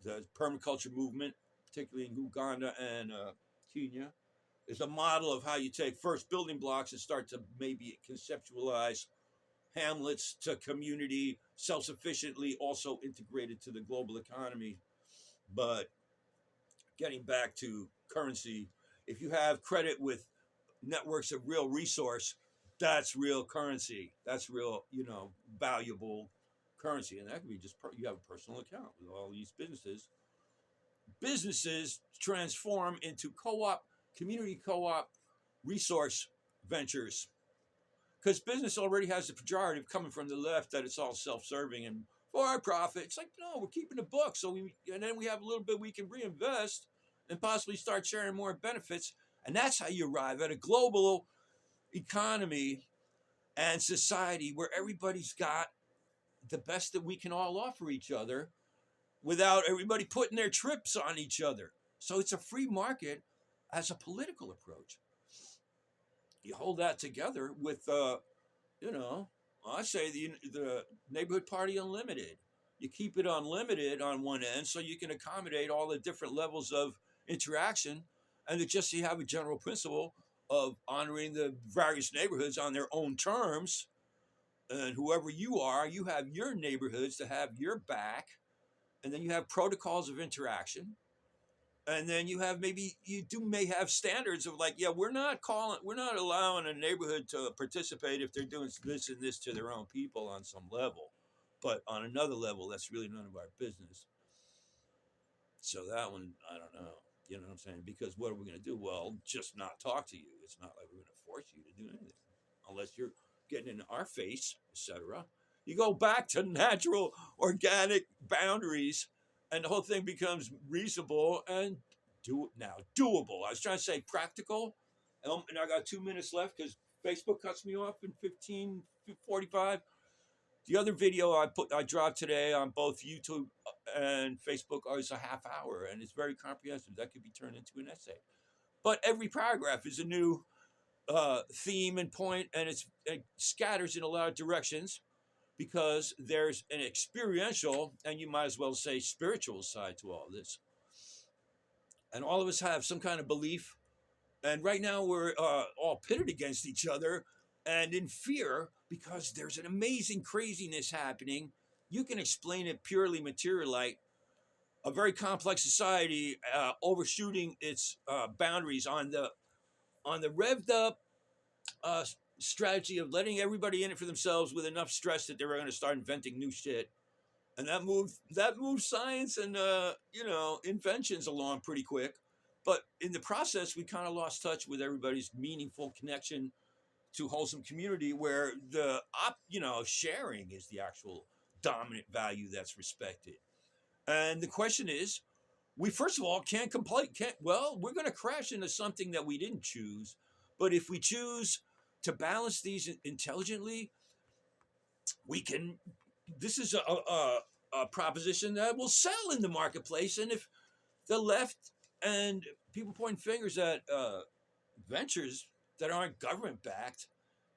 the permaculture movement, particularly in Uganda and Kenya, is a model of how you take first building blocks and start to maybe conceptualize hamlets to community self-sufficiently, also integrated to the global economy. But getting back to currency, if you have credit with networks of real resource, that's real currency. That's real, valuable currency. And that could be just you have a personal account with all these businesses. Businesses transform into co-op, community co-op resource ventures, because business already has the pejorative coming from the left that it's all self-serving and for our profit. It's like, no, we're keeping the book, and then we have a little bit we can reinvest and possibly start sharing more benefits, and that's how you arrive at a global economy and society where everybody's got the best that we can all offer each other without everybody putting their trips on each other. So it's a free market as a political approach. You hold that together with, I say the neighborhood party unlimited. You keep it unlimited on one end so you can accommodate all the different levels of interaction, and that just you have a general principle of honoring the various neighborhoods on their own terms. And whoever you are, you have your neighborhoods to have your back, and then you have protocols of interaction. And then you may have standards of like, yeah, we're not allowing a neighborhood to participate if they're doing this and this to their own people on some level. But on another level, that's really none of our business. So that one, I don't know. You know what I'm saying? Because what are we going to do? Well, just not talk to you. It's not like we're going to force you to do anything unless you're getting in our face, etc. You go back to natural, organic boundaries, and the whole thing becomes reasonable and doable. I was trying to say practical, and I got 2 minutes left because Facebook cuts me off in 15:45. The other video I dropped today on both YouTube and Facebook is a half hour, and it's very comprehensive. That could be turned into an essay. But every paragraph is a new theme and point, and it scatters in a lot of directions, because there's an experiential, and you might as well say spiritual side to all this. And all of us have some kind of belief. And right now we're all pitted against each other and in fear because there's an amazing craziness happening. You can explain it purely materialite. A very complex society overshooting its boundaries on the revved up strategy of letting everybody in it for themselves with enough stress that they were going to start inventing new shit, and that moved science and inventions along pretty quick. But in the process, we kind of lost touch with everybody's meaningful connection to wholesome community, where the sharing is the actual dominant value that's respected. And the question is, we first of all can't complain. We're going to crash into something that we didn't choose, but if we choose to balance these intelligently, we can. This is a proposition that will sell in the marketplace. And if the left and people pointing fingers at ventures that aren't government backed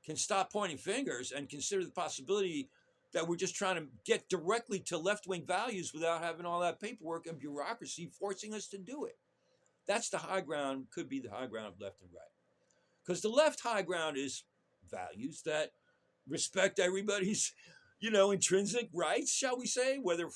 can stop pointing fingers and consider the possibility that we're just trying to get directly to left-wing values without having all that paperwork and bureaucracy forcing us to do it. That's the high ground, could be the high ground of left and right. Because the left high ground is values that respect everybody's, intrinsic rights, shall we say, whether from